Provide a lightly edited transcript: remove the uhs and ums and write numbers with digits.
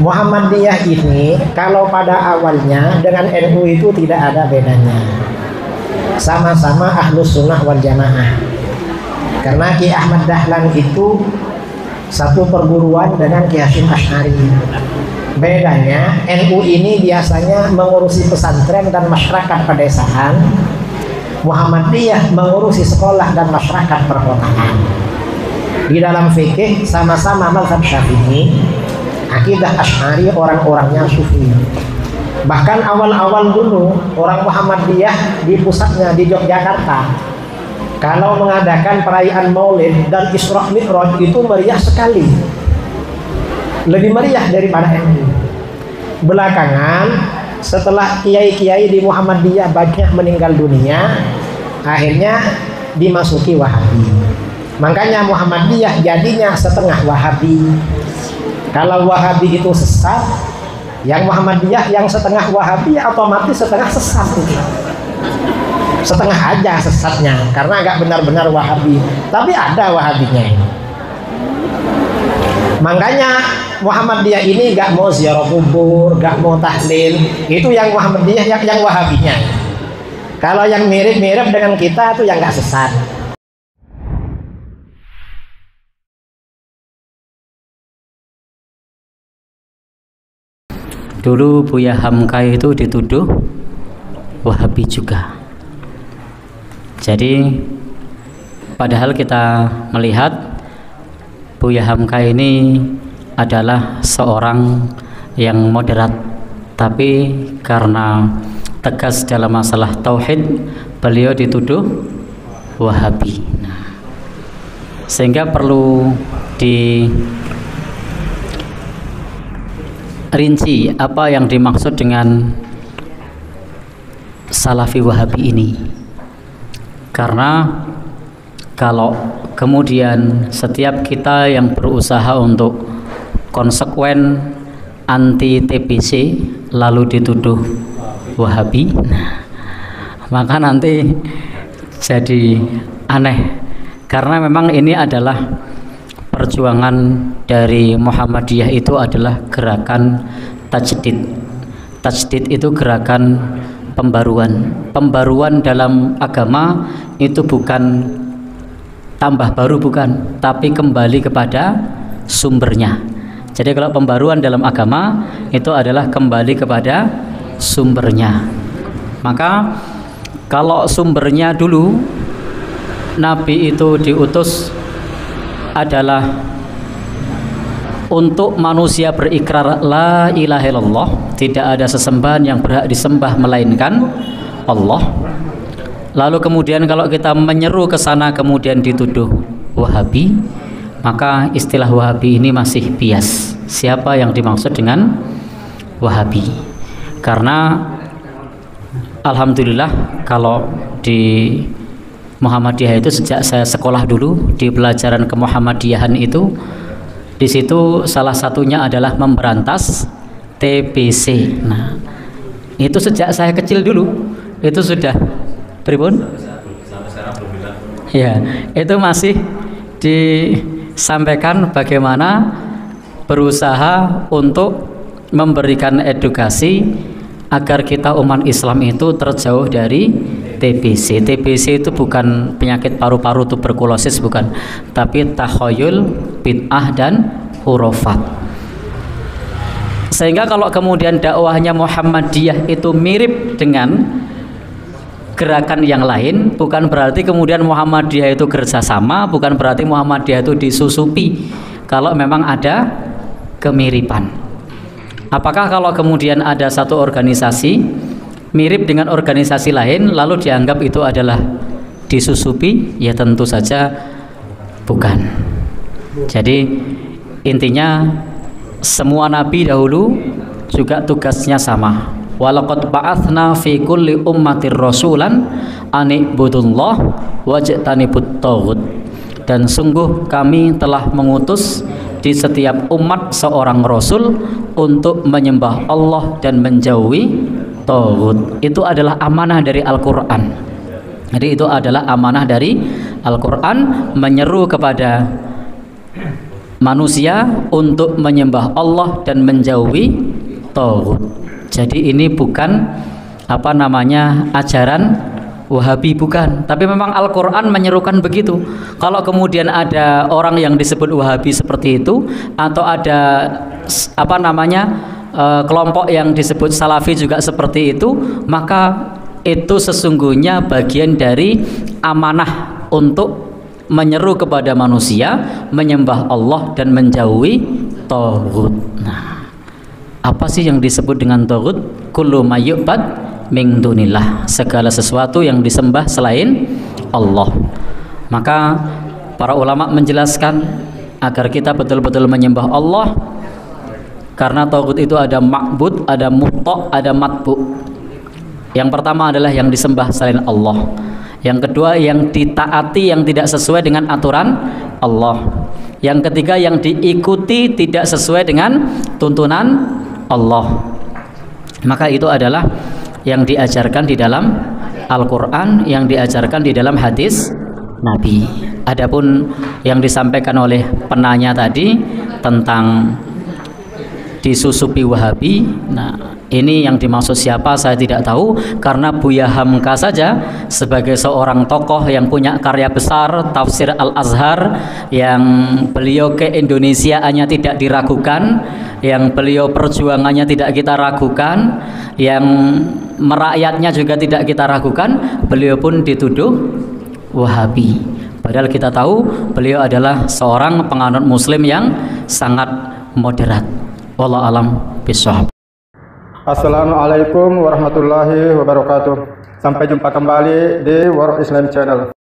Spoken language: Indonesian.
Muhammadiyah ini kalau pada awalnya dengan NU itu tidak ada bedanya, sama-sama Ahlus Sunnah wal Jamaah. Karena Ki Ahmad Dahlan itu satu perguruan dengan Ki Hasyim Asy'ari. Bedanya NU ini biasanya mengurusi pesantren dan masyarakat pedesaan, Muhammadiyah mengurusi sekolah dan masyarakat perkotaan. Di dalam fikih sama-sama mazhab Syafi'i, akidah Asy'ari orang-orangnya sufi. Bahkan awal-awal dulu orang Muhammadiyah di pusatnya di Yogyakarta, kalau mengadakan perayaan Maulid dan Isra Mi'raj itu meriah sekali, lebih meriah daripada NU. Belakangan setelah kiai-kiai di Muhammadiyah banyak meninggal dunia, akhirnya dimasuki Wahabi. Makanya Muhammadiyah jadinya setengah Wahabi. Kalau Wahabi itu sesat, yang Muhammadiyah yang setengah Wahabi otomatis setengah sesat itu. Setengah aja sesatnya, karena nggak benar-benar Wahabi, tapi ada Wahabinya ini. Makanya Muhammadiyah ini nggak mau ziarah kubur, nggak mau tahlil, itu yang Muhammadiyah, yang Wahabinya. Kalau yang mirip-mirip dengan kita itu yang nggak sesat. Dulu Buya Hamka itu dituduh Wahabi juga. Jadi padahal kita melihat Buya Hamka ini adalah seorang yang moderat, tapi karena tegas dalam masalah tauhid, beliau dituduh Wahabi. Nah, sehingga perlu dirinci apa yang dimaksud dengan Salafi Wahabi ini. Karena kalau kemudian setiap kita yang berusaha untuk konsekuen anti TBC lalu dituduh Wahabi, nah, maka nanti jadi aneh. Karena memang ini adalah perjuangan dari Muhammadiyah, itu adalah gerakan tajdid. Tajdid itu gerakan pembaruan dalam agama, itu bukan tambah baru, bukan, tapi kembali kepada sumbernya. Jadi kalau pembaruan dalam agama itu adalah kembali kepada sumbernya. Maka kalau sumbernya dulu Nabi itu diutus adalah untuk manusia berikrar la ilaha illallah, tidak ada sesembahan yang berhak disembah melainkan Allah. Lalu kemudian kalau kita menyeru ke sana kemudian dituduh Wahabi, maka istilah Wahabi ini masih bias. Siapa yang dimaksud dengan Wahabi? Karena alhamdulillah kalau di Muhammadiyah itu sejak saya sekolah dulu di pelajaran kemuhammadiyahan itu, di situ salah satunya adalah memberantas TBC. Nah, itu sejak saya kecil dulu itu sudah pripun? Ya, itu masih disampaikan bagaimana berusaha untuk memberikan edukasi agar kita umat Islam itu terjauh dari TBC. TBC itu bukan penyakit paru-paru tuberkulosis, bukan, tapi takhayul, bid'ah dan hurufat. Sehingga kalau kemudian dakwahnya Muhammadiyah itu mirip dengan gerakan yang lain, bukan berarti kemudian Muhammadiyah itu kerjasama, bukan berarti Muhammadiyah itu disusupi. Kalau memang ada kemiripan, apakah kalau kemudian ada satu organisasi mirip dengan organisasi lain lalu dianggap itu adalah disusupi? Ya tentu saja bukan. Jadi intinya semua nabi dahulu juga tugasnya sama. Walaqad ba'atsna fi kulli ummatir rasulan an ibudullah wajtanibut taghut. Dan sungguh kami telah mengutus di setiap umat seorang rasul untuk menyembah Allah dan menjauhi taghut. Itu adalah amanah dari Al-Qur'an. Jadi itu adalah amanah dari Al-Qur'an, menyeru kepada manusia untuk menyembah Allah dan menjauhi taghut. Jadi ini bukan ajaran Wahabi, bukan, tapi memang Al-Quran menyerukan begitu. Kalau kemudian ada orang yang disebut Wahabi seperti itu, atau ada kelompok yang disebut Salafi juga seperti itu, maka itu sesungguhnya bagian dari amanah untuk menyeru kepada manusia menyembah Allah dan menjauhi taghut. Nah, apa sih yang disebut dengan taghut? Kullu mayyubad min dunillah, segala sesuatu yang disembah selain Allah. Maka para ulama menjelaskan agar kita betul-betul menyembah Allah, karena taghut itu ada ma'bud, ada muta', ada matbu'. Yang pertama adalah yang disembah selain Allah. Yang kedua yang ditaati yang tidak sesuai dengan aturan Allah. Yang ketiga yang diikuti tidak sesuai dengan tuntunan Allah. Maka itu adalah yang diajarkan di dalam Al-Quran, yang diajarkan di dalam hadis Nabi. Adapun yang disampaikan oleh penanya tadi tentang disusupi Wahabi, nah ini yang dimaksud siapa saya tidak tahu, karena Buya Hamka saja sebagai seorang tokoh yang punya karya besar Tafsir Al-Azhar, yang beliau ke Indonesiaannya tidak diragukan, yang beliau perjuangannya tidak kita ragukan, yang merakyatnya juga tidak kita ragukan, beliau pun dituduh Wahabi. Padahal kita tahu beliau adalah seorang penganut Muslim yang sangat moderat. Wallahu alam bishawab. Assalamualaikum warahmatullahi wabarakatuh. Sampai jumpa kembali di World Islam Channel.